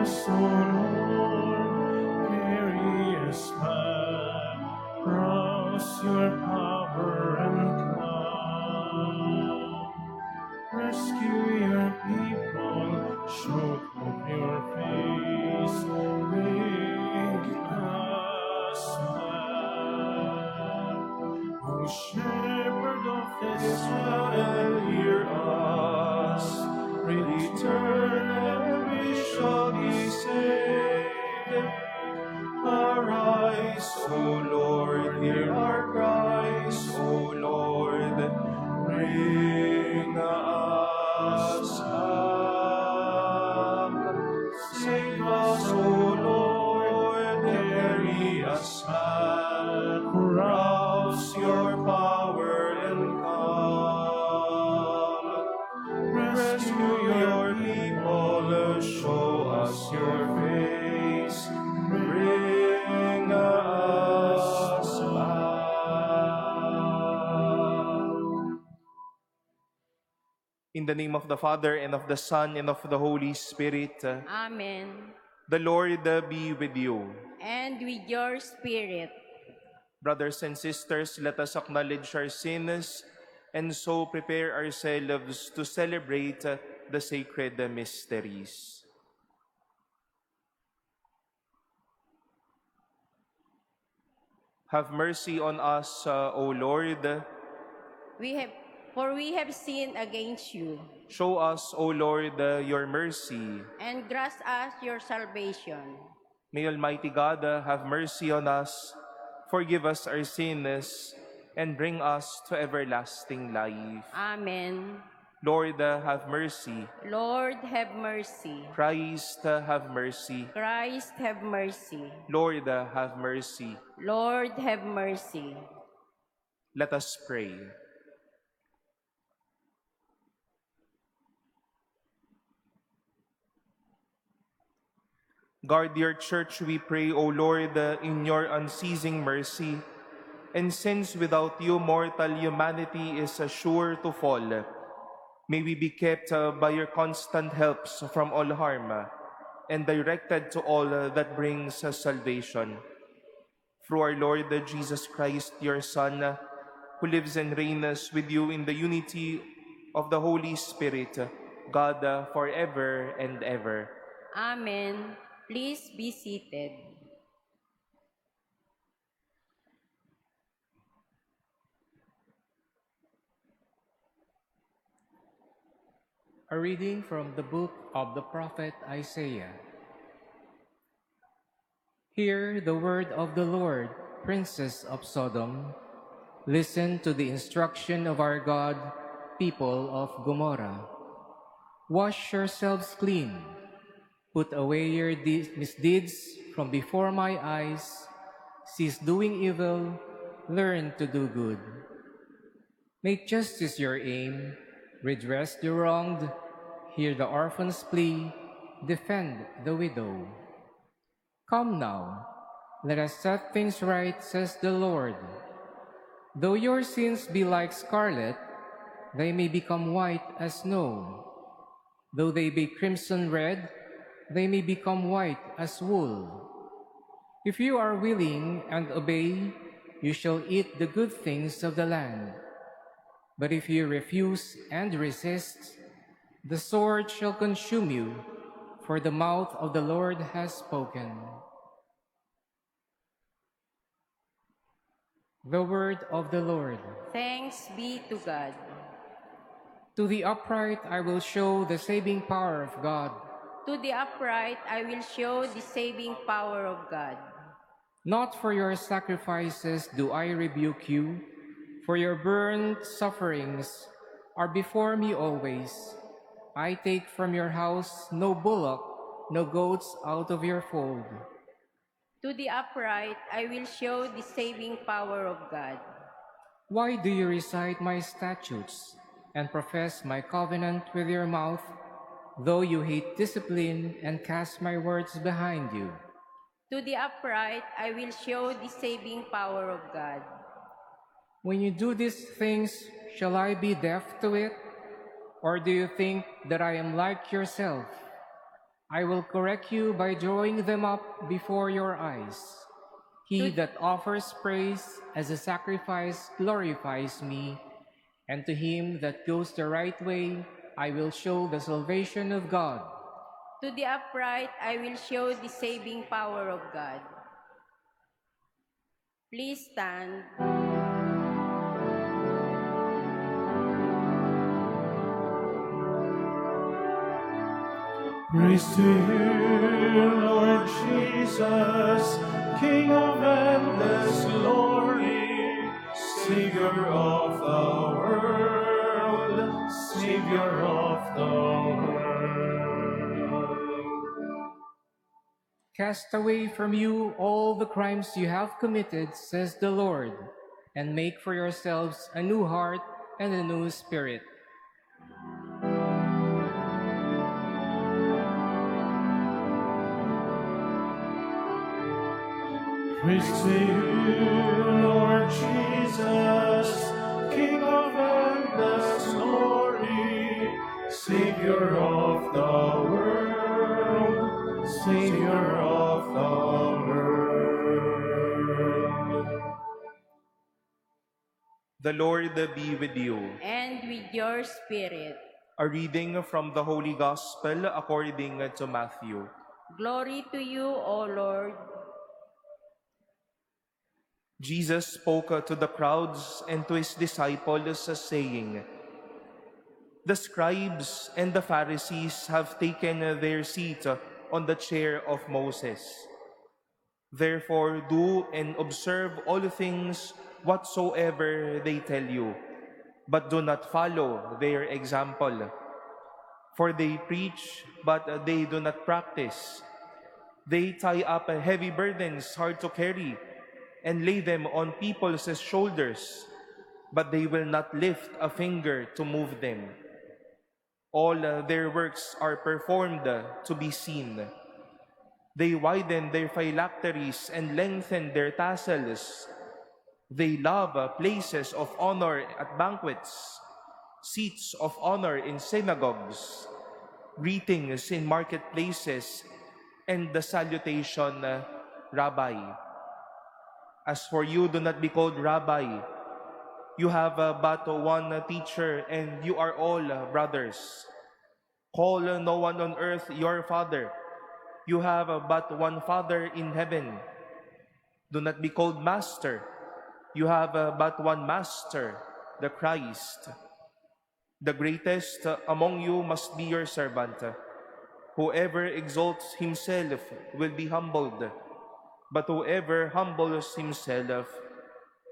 us, O Lord, carry us back. Rouse your power and come. Rescue your people, show them your face, bring us back. O Shepherd of Israel, hear us. Return and we shall be saved. Arise, O Lord, hear our cries, O Lord, bring us back. Save us, O Lord, carry us back. Rouse your power and come. Rescue your people, show us your face. Bring us back. In the name of the Father, and of the Son, and of the Holy Spirit. Amen. The Lord be with you. And with your spirit. Brothers and sisters, let us acknowledge our sins and so prepare ourselves to celebrate the sacred mysteries. Have mercy on us, O Lord. For we have sinned against you. Show us, O Lord, your mercy. And grant us your salvation. May Almighty God have mercy on us, forgive us our sins, and bring us to everlasting life. Amen. Lord, have mercy. Lord, have mercy. Christ, have mercy. Christ, have mercy. Lord, have mercy. Lord, have mercy. Let us pray. Guard your church, we pray, O Lord, in your unceasing mercy. And since without you mortal humanity is sure to fall, may we be kept by your constant helps from all harm and directed to all that brings us salvation. Through our Lord Jesus Christ, your Son, who lives and reigns with you in the unity of the Holy Spirit, God, forever and ever. Amen. Please be seated. A reading from the book of the prophet Isaiah. Hear the word of the Lord, princes of Sodom. Listen to the instruction of our God, people of Gomorrah. Wash yourselves clean. Put away your misdeeds from before my eyes. Cease doing evil. Learn to do good. Make justice your aim. Redress the wronged. Hear the orphan's plea. Defend the widow. Come now, let us set things right, says the Lord. Though your sins be like scarlet, they may become white as snow. Though they be crimson red, they may become white as wool. If you are willing and obey, you shall eat the good things of the land. But if you refuse and resist, the sword shall consume you, for the mouth of the Lord has spoken. The word of the Lord. Thanks be to God. To the upright I will show the saving power of God. To the upright I will show the saving power of God. Not for your sacrifices do I rebuke you, for your burnt sufferings are before me always. I take from your house no bullock, no goats out of your fold. To the upright I will show the saving power of God. Why do you recite my statutes and profess my covenant with your mouth, though you hate discipline and cast my words behind you? To the upright I will show the saving power of God. When you do these things, shall I be deaf to it? Or do you think that I am like yourself? I will correct you by drawing them up before your eyes. He that offers praise as a sacrifice glorifies me, and to him that goes the right way, I will show the salvation of God. To the upright, I will show the saving power of God. Please stand. Praise to you, Lord Jesus, King of endless glory, Savior of the world, Savior of the world. Cast away from you all the crimes you have committed, says the Lord, and make for yourselves a new heart and a new spirit. Praise to you, Lord Jesus, King of endless glory, Savior of the world, Savior of the world. The Lord be with you. And with your spirit. A reading from the Holy Gospel according to Matthew. Glory to you, O Lord. Jesus spoke to the crowds and to his disciples, saying, "The scribes and the Pharisees have taken their seat on the chair of Moses. Therefore do and observe all things whatsoever they tell you, but do not follow their example. For they preach, but they do not practice. They tie up heavy burdens hard to carry, and lay them on people's shoulders, but they will not lift a finger to move them. All their works are performed to be seen. They widen their phylacteries and lengthen their tassels. They love places of honor at banquets, seats of honor in synagogues, greetings in marketplaces, and the salutation, Rabbi. As for you, do not be called Rabbi. You have but one teacher, and you are all brothers. Call no one on earth your father. You have but one Father in heaven. Do not be called Master. You have but one Master, the Christ. The greatest among you must be your servant. Whoever exalts himself will be humbled, but whoever humbles himself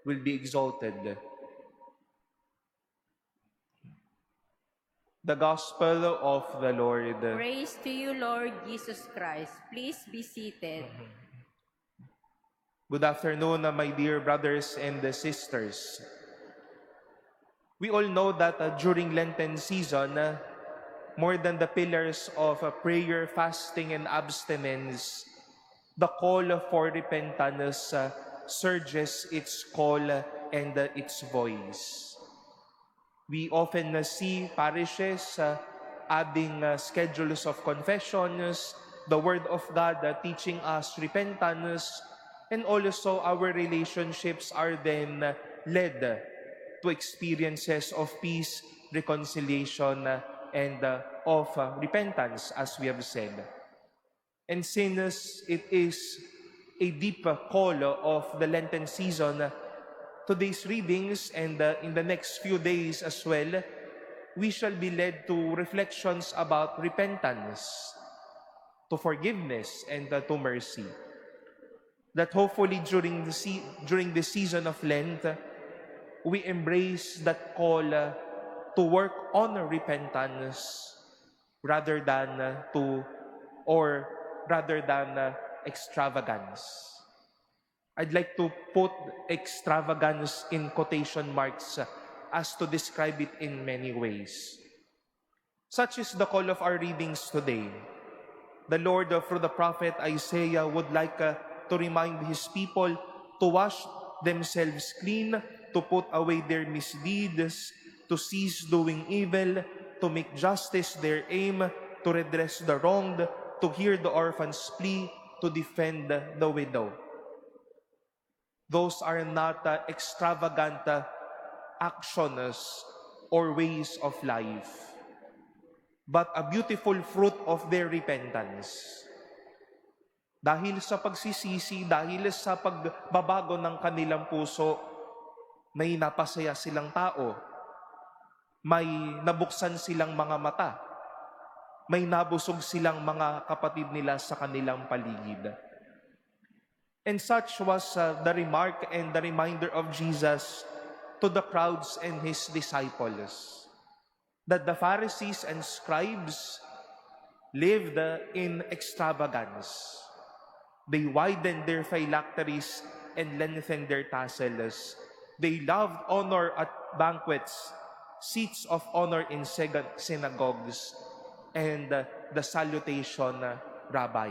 will be exalted." The Gospel of the Lord. Praise to you, Lord Jesus Christ. Please be seated. Good afternoon, my dear brothers and sisters. We all know that during Lenten season, more than the pillars of prayer, fasting, and abstinence, the call for repentance surges its call and its voice. We often see parishes adding schedules of confessions, the Word of God teaching us repentance, and also our relationships are then led to experiences of peace, reconciliation, and of repentance, as we have said. And since it is a deep call of the Lenten season, today's readings and in the next few days as well, we shall be led to reflections about repentance, to forgiveness, and to mercy. That hopefully during the season of Lent, we embrace that call to work on repentance rather than extravagance. I'd like to put extravagance in quotation marks as to describe it in many ways. Such is the call of our readings today. The Lord, through the prophet Isaiah, would like to remind his people to wash themselves clean, to put away their misdeeds, to cease doing evil, to make justice their aim, to redress the wronged, to hear the orphan's plea, to defend the widow. Those are not extravagant actions or ways of life, but a beautiful fruit of their repentance. Dahil sa pagsisisi, dahil sa pagbabago ng kanilang puso, may napasaya silang tao, may nabuksan silang mga mata, may nabusog silang mga kapatid nila sa kanilang paligid. And such was the remark and the reminder of Jesus to the crowds and his disciples, that the Pharisees and scribes lived in extravagance. They widened their phylacteries and lengthened their tassels. They loved honor at banquets, seats of honor in synagogues, and the salutation, Rabbi.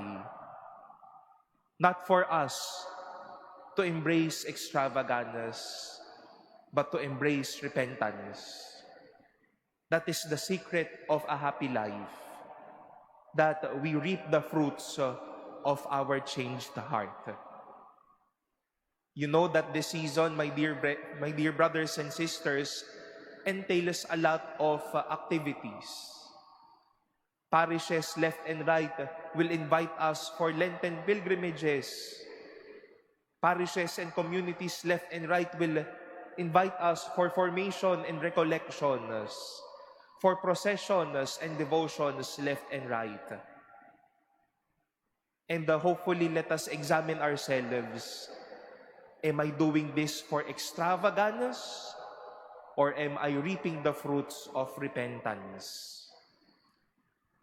Not for us to embrace extravagance, but to embrace repentance. That is the secret of a happy life, that we reap the fruits of our changed heart. You know that this season, my dear brothers and sisters, entails a lot of activities. Parishes left and right will invite us for Lenten pilgrimages. Parishes and communities left and right will invite us for formation and recollections, for processions and devotions left and right. And hopefully let us examine ourselves. Am I doing this for extravagance, or am I reaping the fruits of repentance?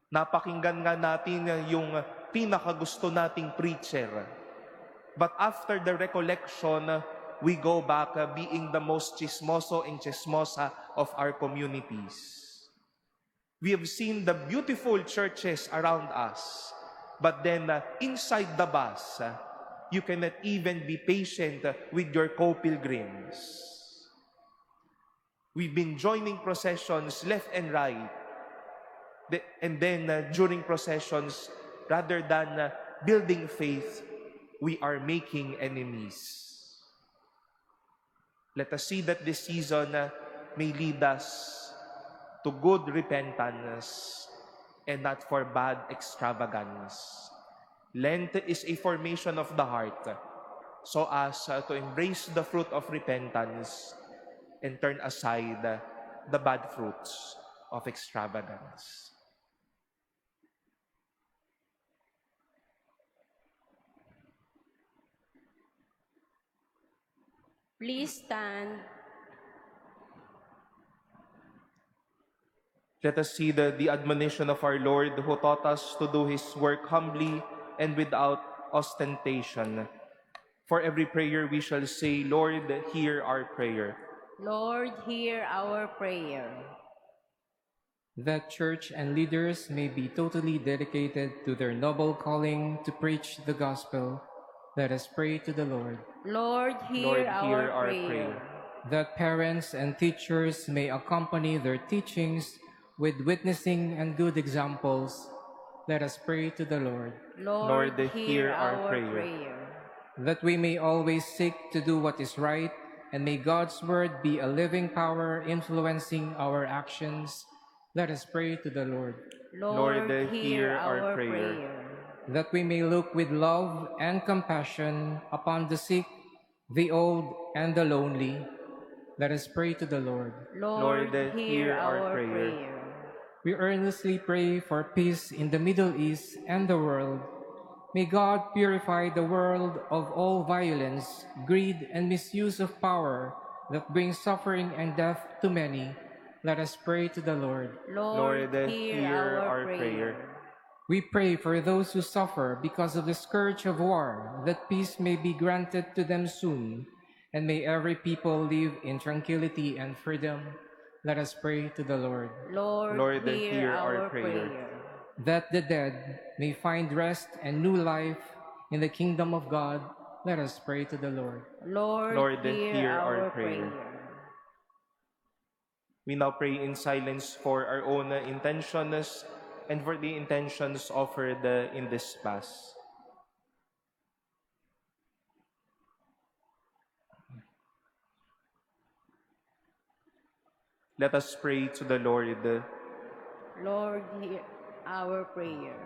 Napakinggan nga natin yung pinakagusto nating preacher. But after the recollection, we go back being the most chismoso and chismosa of our communities. We have seen the beautiful churches around us, but then inside the bus, you cannot even be patient with your co-pilgrims. We've been joining processions left and right, and then during processions, rather than building faith, we are making enemies. Let us see that this season may lead us to good repentance and not for bad extravagance. Lent is a formation of the heart, so as to embrace the fruit of repentance and turn aside the bad fruits of extravagance. Please stand. Let us see the admonition of our Lord, who taught us to do His work humbly and without ostentation. For every prayer we shall say, Lord, hear our prayer. Lord, hear our prayer. That church and leaders may be totally dedicated to their noble calling to preach the gospel, let us pray to the Lord. Lord, hear, our prayer. That parents and teachers may accompany their teachings with witnessing and good examples, let us pray to the Lord. Lord, hear our prayer. That we may always seek to do what is right, and may God's word be a living power influencing our actions, let us pray to the Lord. Lord, hear our prayer. That we may look with love and compassion upon the sick, the old, and the lonely, let us pray to the Lord. Lord, hear our prayer. We earnestly pray for peace in the Middle East and the world. May God purify the world of all violence, greed, and misuse of power that brings suffering and death to many. Let us pray to the Lord. Lord, hear our prayer. We pray for those who suffer because of the scourge of war, that peace may be granted to them soon, and may every people live in tranquility and freedom. Let us pray to the Lord. Lord, hear our prayer. That the dead may find rest and new life in the kingdom of God, let us pray to the Lord. Lord, hear our prayer. We now pray in silence for our own intentions and for the intentions offered in this Mass. Let us pray to the Lord. Lord, hear our prayer.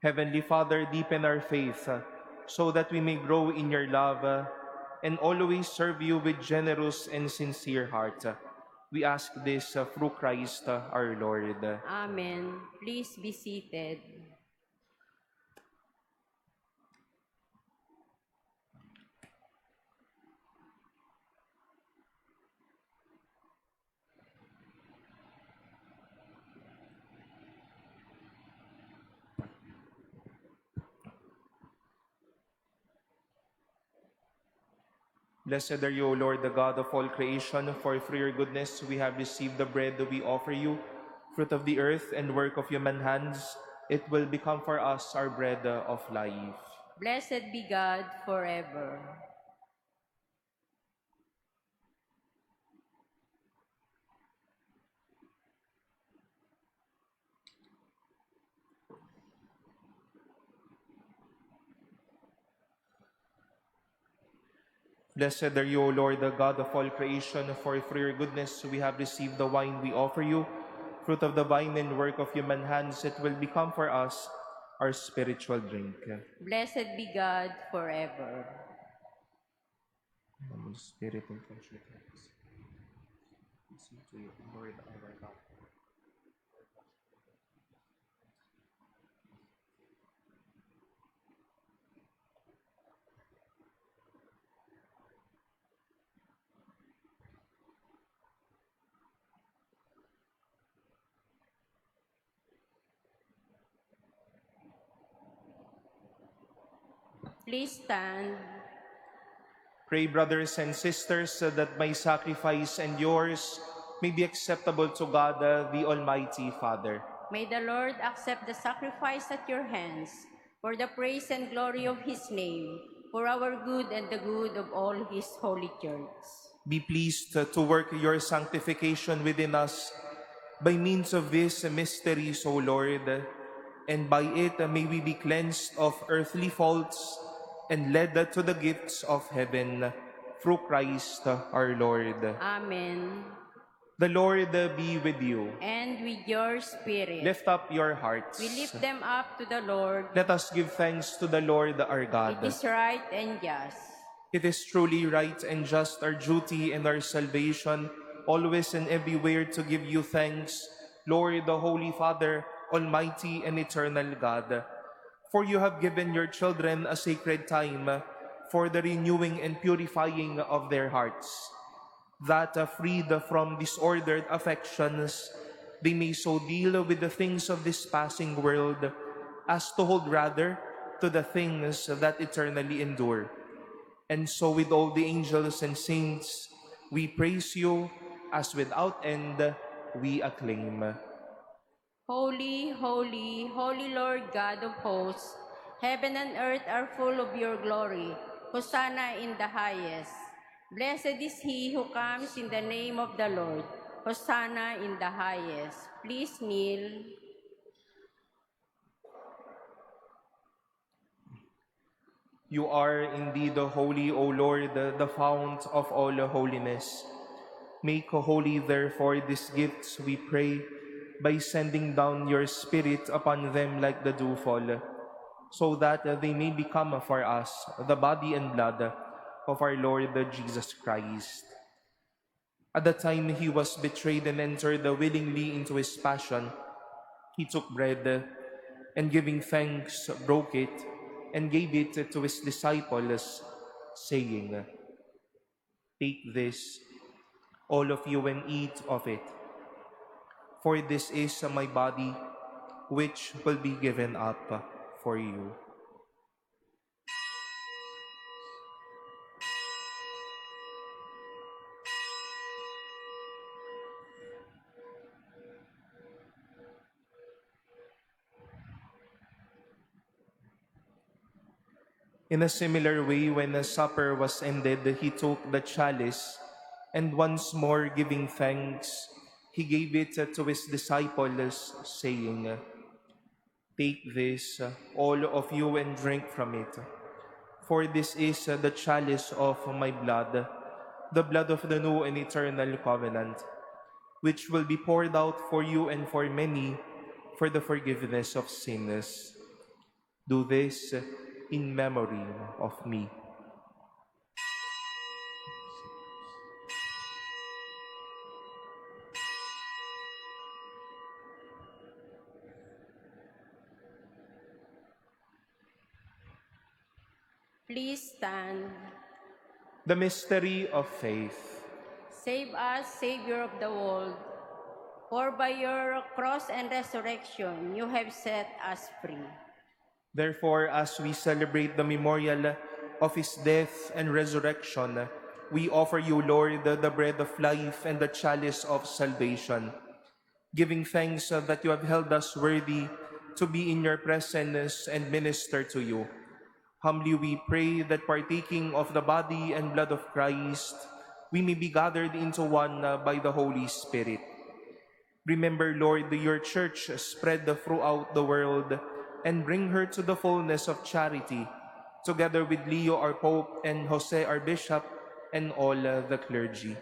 Heavenly Father, deepen our faith so that we may grow in your love and always serve you with generous and sincere heart. We ask this through Christ our Lord. Amen. Please be seated. Blessed are you, O Lord, the God of all creation, for through your goodness we have received the bread that we offer you, fruit of the earth and work of human hands. It will become for us our bread of life. Blessed be God forever. Blessed are you, O Lord, the God of all creation, for through your goodness we have received the wine we offer you, fruit of the vine and work of human hands. It will become for us our spiritual drink. Blessed be God forever. Spirit and fellowship. Listen to you, Lord our God. Please stand. Pray, brothers and sisters, that my sacrifice and yours may be acceptable to God, the Almighty Father. May the Lord accept the sacrifice at your hands for the praise and glory of his name, for our good and the good of all his holy church. Be pleased to work your sanctification within us by means of these mysteries, O Lord, and by it may we be cleansed of earthly faults and led to the gifts of heaven, through Christ our Lord. Amen. The Lord be with you. And with your spirit. Lift up your hearts. We lift them up to the Lord. Let us give thanks to the Lord our God. It is right and just. It is truly right and just, our duty and our salvation, always and everywhere to give you thanks, Lord, the Holy Father, Almighty and eternal God. For you have given your children a sacred time for the renewing and purifying of their hearts, that freed from disordered affections, they may so deal with the things of this passing world as to hold rather to the things that eternally endure. And so with all the angels and saints, we praise you as without end we acclaim. Holy, holy, holy Lord God of hosts, heaven and earth are full of your glory. Hosanna in the highest. Blessed is he who comes in the name of the Lord. Hosanna in the highest. Please kneel. You are indeed holy, O Lord, the fount of all holiness. Make holy, therefore, these gifts, we pray, by sending down your Spirit upon them like the dewfall, so that they may become for us the body and blood of our Lord Jesus Christ. At the time he was betrayed and entered willingly into his passion, he took bread, and giving thanks, broke it, and gave it to his disciples, saying, "Take this, all of you, and eat of it. For this is my body, which will be given up for you." In a similar way, when the supper was ended, he took the chalice, and once more giving thanks, he gave it to his disciples, saying, Take this, all of you, and drink from it. For this is the chalice of my blood, the blood of the new and eternal covenant, which will be poured out for you and for many for the forgiveness of sins. Do this in memory of me. Please stand. The mystery of faith. Save us, Savior of the world. For by your cross and resurrection, you have set us free. Therefore, as we celebrate the memorial of his death and resurrection, we offer you, Lord, the bread of life and the chalice of salvation, giving thanks that you have held us worthy to be in your presence and minister to you. Humbly we pray that partaking of the body and blood of Christ, we may be gathered into one by the Holy Spirit. Remember, Lord, your church spread throughout the world and bring her to the fullness of charity, together with Leo, our Pope, and Jose, our Bishop, and all the clergy.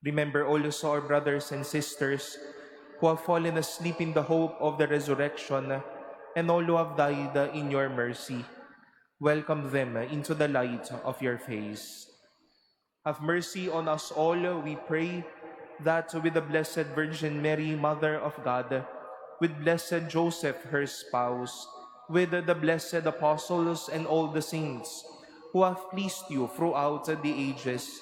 Remember also our brothers and sisters who have fallen asleep in the hope of the resurrection, and all who have died in your mercy. Welcome them into the light of your face. Have mercy on us all, we pray, that with the Blessed Virgin Mary, Mother of God, with Blessed Joseph, her spouse, with the blessed apostles and all the saints who have pleased you throughout the ages,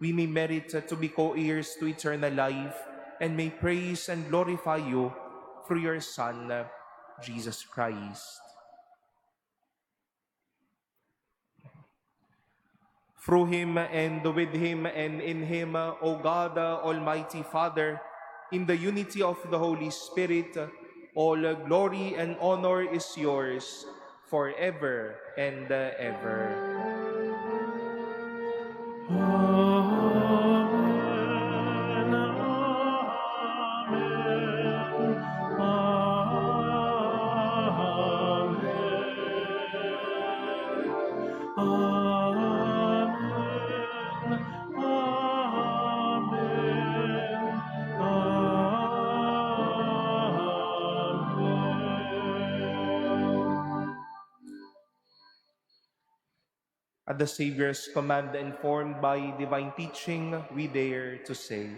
we may merit to be co-heirs to eternal life and may praise and glorify you through your Son, Jesus Christ. Through him and with him and in him, O God, Almighty Father, in the unity of the Holy Spirit, all glory and honor is yours forever and ever. At the Savior's command, informed by divine teaching, we dare to say,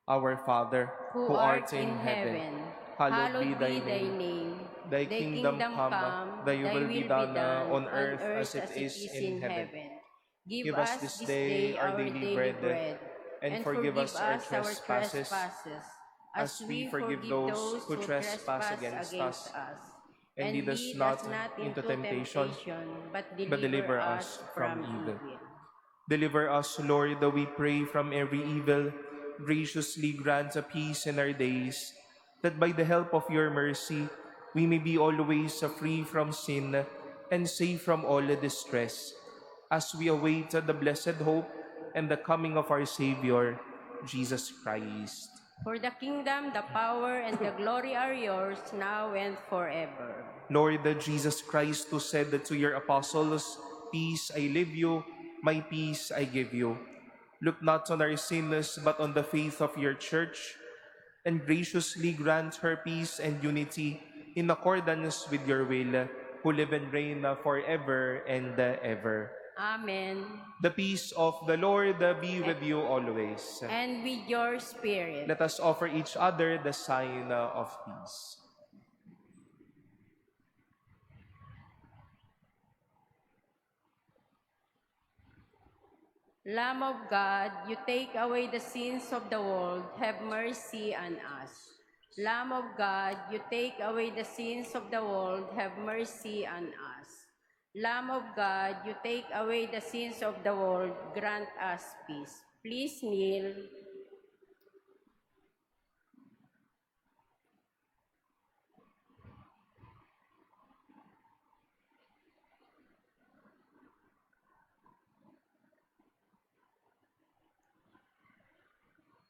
Our Father, Who art in heaven, hallowed be thy name. Thy kingdom come, thy will be done on earth as it is in heaven. Give us this day our daily bread, and forgive us our trespasses, as we forgive those who trespass against us. And lead us not into temptation, but deliver us from evil. Deliver us, Lord, we pray, from every evil. Graciously grant a peace in our days, that by the help of your mercy, we may be always free from sin and safe from all distress, as we await the blessed hope and the coming of our Savior, Jesus Christ. For the kingdom, the power, and the glory are yours, now and forever. Lord Jesus Christ, who said to your apostles, Peace I leave you, my peace I give you. Look not on our sins, but on the faith of your church, and graciously grant her peace and unity in accordance with your will, who live and reign forever and ever. Amen. The peace of the Lord be with you always. And with your spirit. Let us offer each other the sign of peace. Lamb of God, you take away the sins of the world, have mercy on us. Lamb of God, you take away the sins of the world, have mercy on us. Lamb of God, you take away the sins of the world, grant us peace. Please kneel.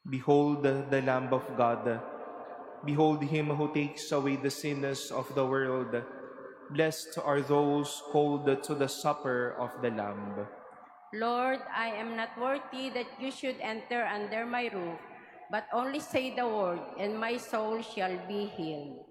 Behold the Lamb of God. Behold him who takes away the sins of the world. Blessed are those called to the supper of the Lamb. Lord, I am not worthy that you should enter under my roof, but only say the word, and my soul shall be healed.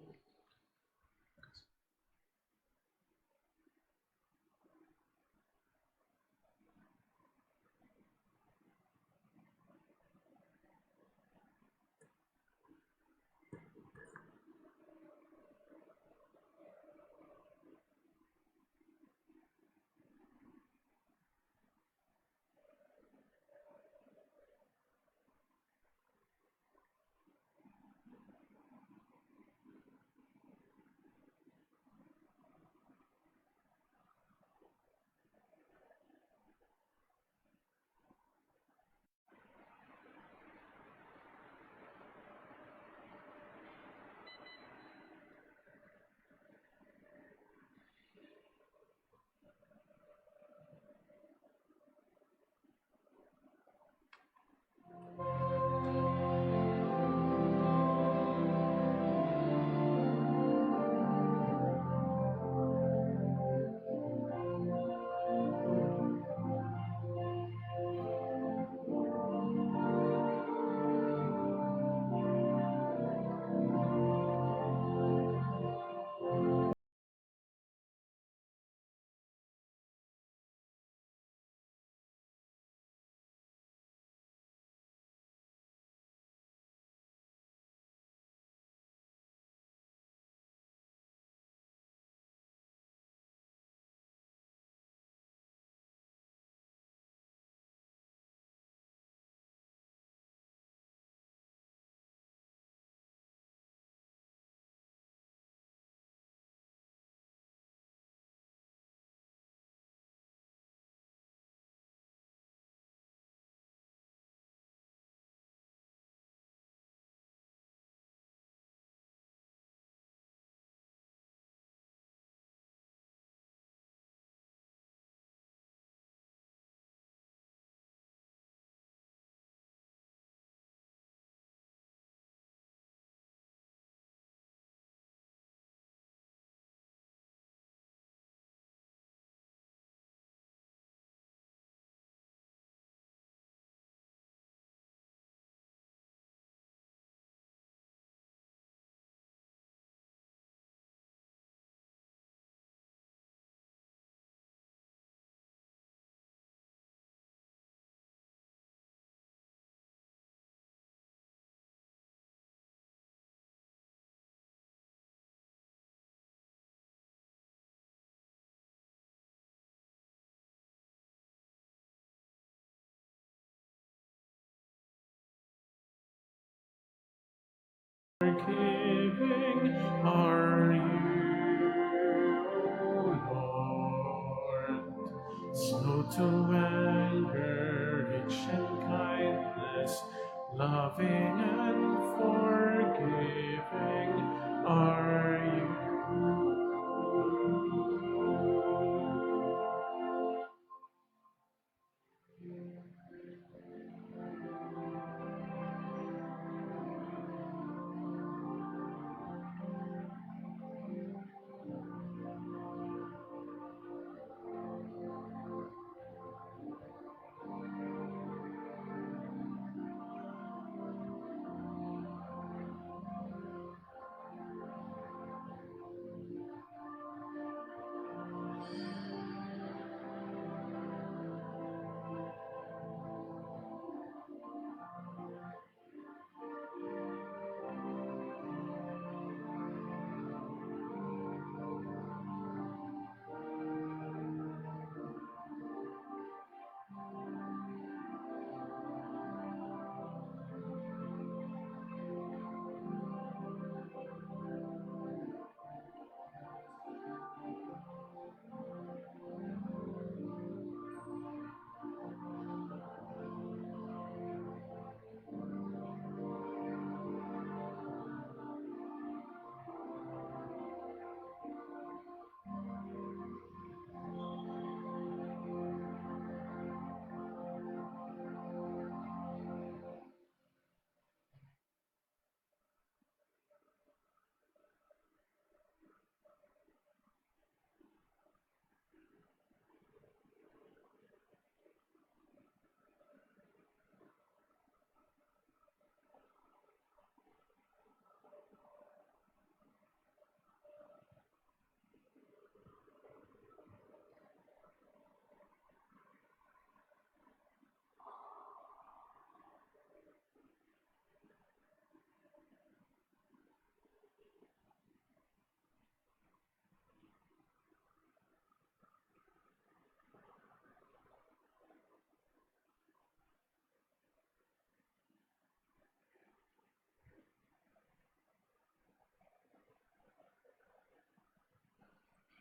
Forgiving are you, Lord, slow to anger, rich in kindness, loving and forgiving are you.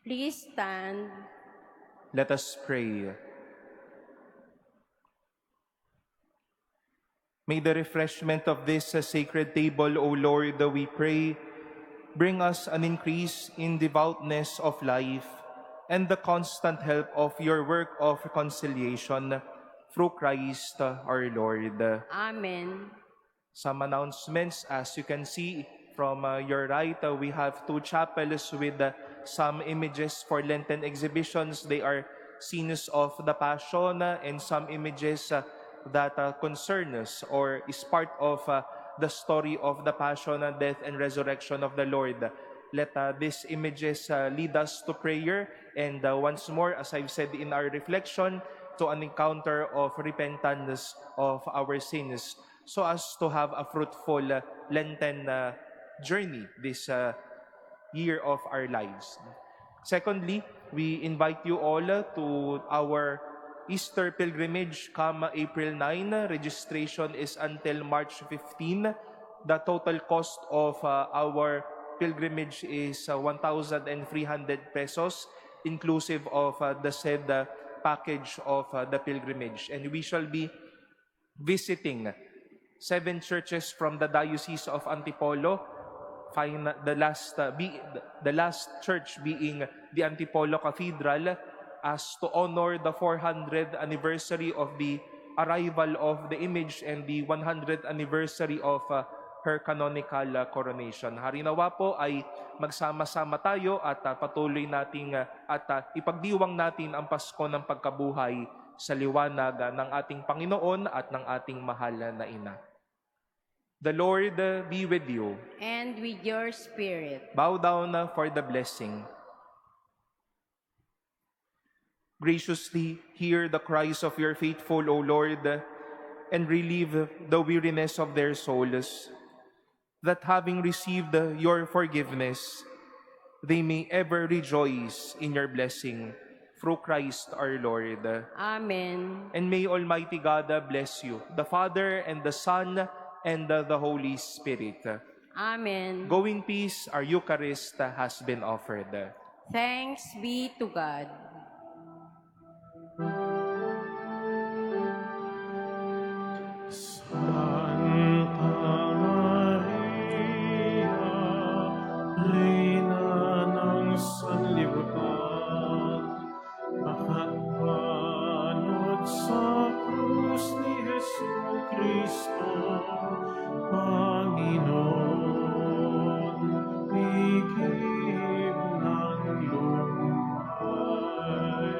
Please stand. Let us pray. May the refreshment of this sacred table, O Lord, we pray, bring us an increase in devoutness of life and the constant help of your work of reconciliation through Christ our Lord. Amen. Some announcements, as you can see from your right, we have two chapels with some images for Lenten exhibitions. They are scenes of the Passion and some images that concern us or is part of the story of the Passion, death, and resurrection of the Lord. Let these images lead us to prayer and once more, as I've said in our reflection, to an encounter of repentance of our sins, so as to have a fruitful Lenten journey this year of our lives. Secondly, we invite you all to our Easter pilgrimage come April 9. Registration is until March 15. The total cost of our pilgrimage is 1,300 pesos, inclusive of the said package of the pilgrimage. And we shall be visiting 7 churches from the Diocese of Antipolo, the last church being the Antipolo Cathedral, as to honor the 400th anniversary of the arrival of the image and the 100th anniversary of her canonical coronation. Harinawa po ay magsama-sama tayo at patuloy nating ipagdiwang natin ang Pasko ng pagkabuhay sa liwanag ng ating Panginoon at ng ating mahal na Ina. The Lord be with you. And with your spirit. Bow down for the blessing. Graciously hear the cries of your faithful, O Lord, and relieve the weariness of their souls, that having received your forgiveness, they may ever rejoice in your blessing. Through Christ our Lord. Amen. And may Almighty God bless you, the Father and the Son and the Holy Spirit. Amen. Go in peace, our Eucharist has been offered. Thanks be to God. Santa Maria, Reyna ng sanlibutan, makapanod sa krus ni Jesu Cristo, Panginoon